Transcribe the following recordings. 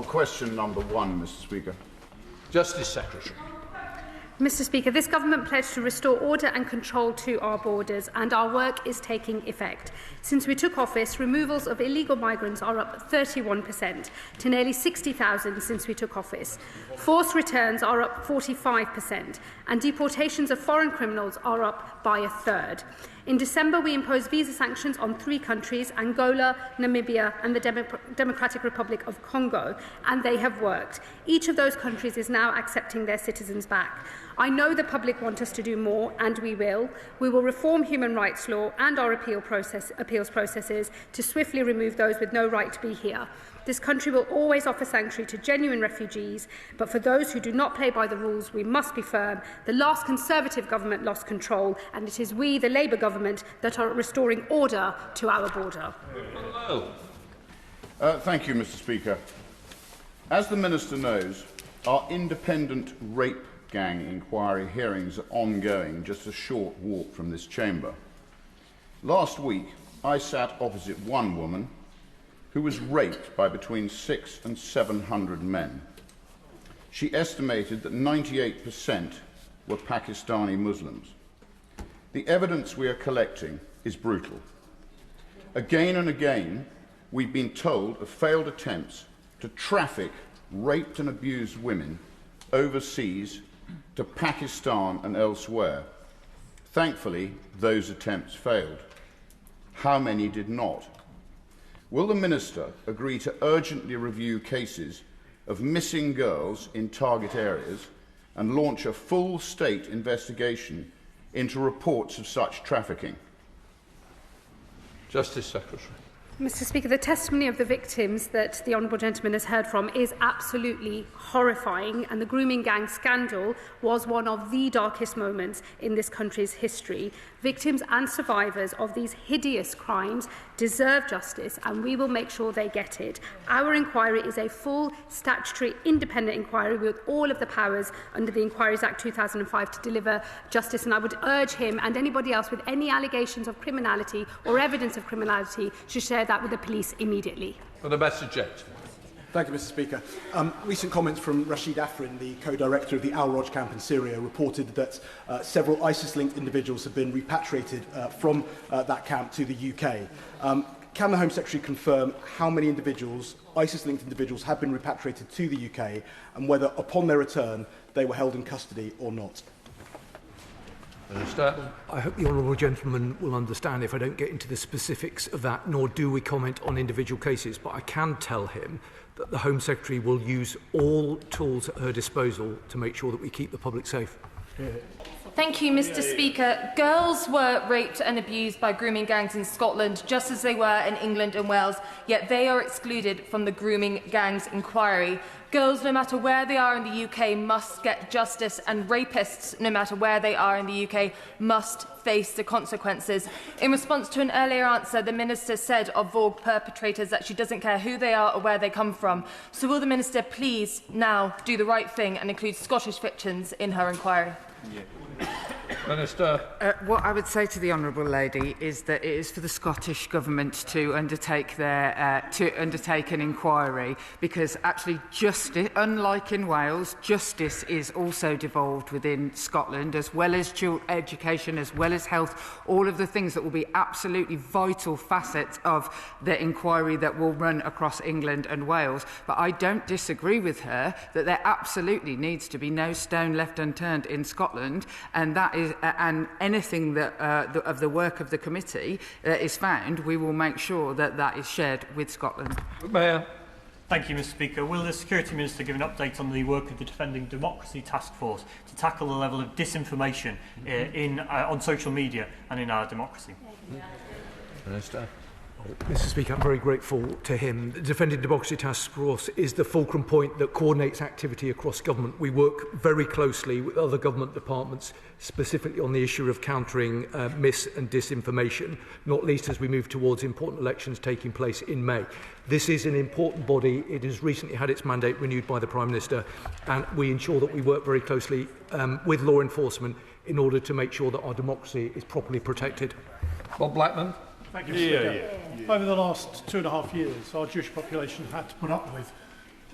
question number 1, Mr. Speaker. Justice Secretary. Mr. Speaker, this government pledged to restore order and control to our borders, and our work is taking effect. Since we took office, removals of illegal migrants are up 31% to nearly 60,000 since we took office. Forced returns are up 45%, and deportations of foreign criminals are up by a third. In December, we imposed visa sanctions on 3 countries, Angola, Namibia and the Democratic Republic of Congo, and they have worked. Each of those countries is now accepting their citizens back. I know the public want us to do more, and we will. We will reform human rights law and our appeals processes to swiftly remove those with no right to be here. This country will always offer sanctuary to genuine refugees, but for those who do not play by the rules, we must be firm. The last Conservative government lost control, and it is we, the Labour government, that are restoring order to our border. Thank you, Mr. Speaker. As the Minister knows, our independent rape gang inquiry hearings are ongoing, just a short walk from this chamber. Last week, I sat opposite one woman who was raped by between 600 and 700 men. She estimated that 98% were Pakistani Muslims. The evidence we are collecting is brutal. Again and again, we've been told of failed attempts to traffic raped and abused women overseas to Pakistan and elsewhere. Thankfully, those attempts failed. How many did not? Will the Minister agree to urgently review cases of missing girls in target areas and launch a full state investigation into reports of such trafficking? Justice Secretary. Mr. Speaker, the testimony of the victims that the Honourable Gentleman has heard from is absolutely horrifying, and the grooming gang scandal was one of the darkest moments in this country's history. Victims and survivors of these hideous crimes deserve justice, and we will make sure they get it. Our inquiry is a full, statutory, independent inquiry with all of the powers under the Inquiries Act 2005 to deliver justice, and I would urge him and anybody else with any allegations of criminality or evidence of criminality to share that with the police immediately. For the Messagate. Thank you, Mr. Speaker. Recent comments from Rashid Afrin, the co-director of the Al-Roj camp in Syria, reported that several ISIS-linked individuals have been repatriated from that camp to the UK. Can the Home Secretary confirm how many individuals, ISIS-linked individuals, have been repatriated to the UK and whether, upon their return, they were held in custody or not? Minister. I hope the honourable gentleman will understand if I don't get into the specifics of that, nor do we comment on individual cases, but I can tell him that the Home Secretary will use all tools at her disposal to make sure that we keep the public safe. Thank you, Mr. Speaker. Girls were raped and abused by grooming gangs in Scotland, just as they were in England and Wales, yet they are excluded from the grooming gangs inquiry. Girls, no matter where they are in the UK, must get justice, and rapists, no matter where they are in the UK, must face the consequences. In response to an earlier answer, the Minister said of Vogue perpetrators that she doesn't care who they are or where they come from. So will the Minister please now do the right thing and include Scottish victims in her inquiry? Yeah. Minister. What I would say to the honourable lady is that it is for the Scottish Government to undertake an inquiry, because actually justice, unlike in Wales, justice is also devolved within Scotland, as well as education, as well as health, all of the things that will be absolutely vital facets of the inquiry that will run across England and Wales. But I don't disagree with her that there absolutely needs to be no stone left unturned in Scotland, and that is and anything that of the work of the committee is found, we will make sure that that is shared with Scotland. Mayor. Thank you, Mr. Speaker. Will the Security Minister give an update on the work of the Defending Democracy Task Force to tackle the level of disinformation on social media and in our democracy? Minister. Mr. Speaker, I'm very grateful to him. The Defending Democracy Task Force is the fulcrum point that coordinates activity across government. We work very closely with other government departments, specifically on the issue of countering mis- and disinformation, not least as we move towards important elections taking place in May. This is an important body. It has recently had its mandate renewed by the Prime Minister, and we ensure that we work very closely with law enforcement in order to make sure that our democracy is properly protected. Bob Blackman. Thank you, Mr. Speaker. Over the last 2.5 years, our Jewish population have had to put up with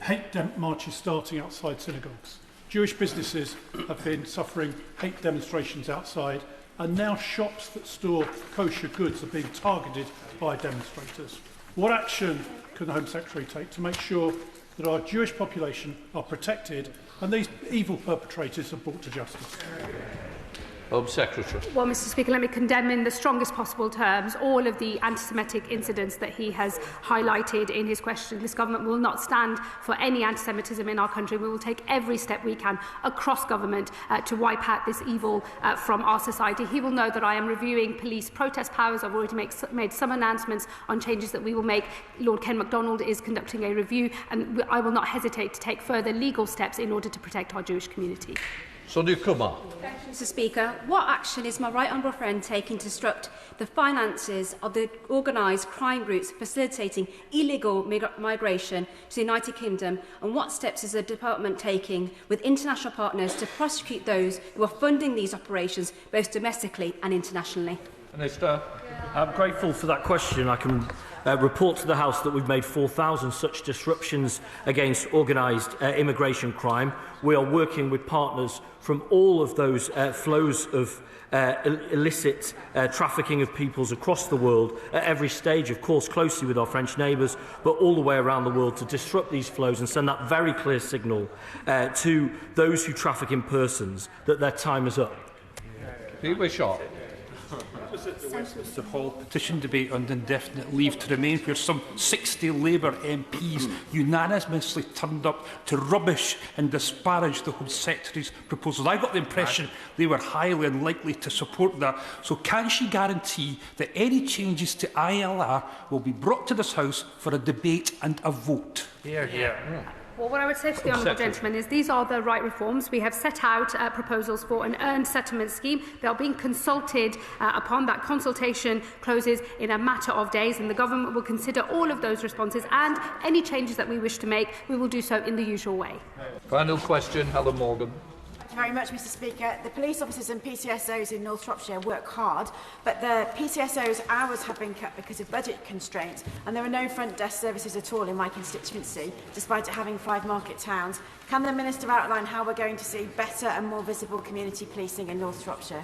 hate marches starting outside synagogues. Jewish businesses have been suffering hate demonstrations outside, and now shops that store kosher goods are being targeted by demonstrators. What action can the Home Secretary take to make sure that our Jewish population are protected and these evil perpetrators are brought to justice? Home Secretary. Well, Mr. Speaker, let me condemn in the strongest possible terms all of the anti-Semitic incidents that he has highlighted in his question. This government will not stand for any anti-Semitism in our country. We will take every step we can across government to wipe out this evil from our society. He will know that I am reviewing police protest powers. I've already made some announcements on changes that we will make. Lord Ken MacDonald is conducting a review, and I will not hesitate to take further legal steps in order to protect our Jewish community. Sonia Kumar. Thank you, Mr. Speaker. What action is my right honourable friend taking to disrupt the finances of the organised crime groups facilitating illegal migration to the United Kingdom, and what steps is the department taking with international partners to prosecute those who are funding these operations both domestically and internationally? Minister. I'm grateful for that question. I can report to the House that we've made 4,000 such disruptions against organised immigration crime. We are working with partners from all of those flows of illicit trafficking of peoples across the world at every stage, of course, closely with our French neighbours, but all the way around the world to disrupt these flows and send that very clear signal to those who traffic in persons that their time is up. Pete Wishart. Westminster Hall petition debate on indefinite leave to remain, where some 60 Labour MPs unanimously turned up to rubbish and disparage the Home Secretary's proposals. I got the impression they were highly unlikely to support that. So can she guarantee that any changes to ILR will be brought to this House for a debate and a vote? Well, what I would say to the honourable gentleman is these are the right reforms. We have set out proposals for an earned settlement scheme. They are being consulted upon. That consultation closes in a matter of days, and the government will consider all of those responses, and any changes that we wish to make, we will do so in the usual way. Final question, Helen Morgan. Thank you very much, Mr. Speaker. The police officers and PCSOs in North Shropshire work hard, but the PCSOs' hours have been cut because of budget constraints, and there are no front desk services at all in my constituency, despite it having 5 market towns. Can the Minister outline how we're going to see better and more visible community policing in North Shropshire?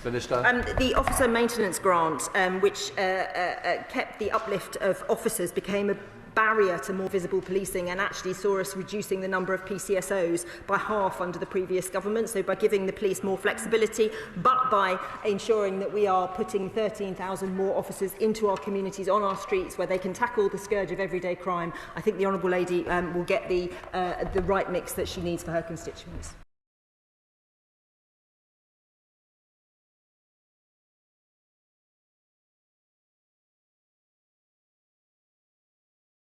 Minister. The officer maintenance grant, which kept the uplift of officers, became a barrier to more visible policing, and actually saw us reducing the number of PCSOs by half under the previous government. So by giving the police more flexibility, but by ensuring that we are putting 13,000 more officers into our communities, on our streets, where they can tackle the scourge of everyday crime, I think the honourable lady will get the right mix that she needs for her constituents.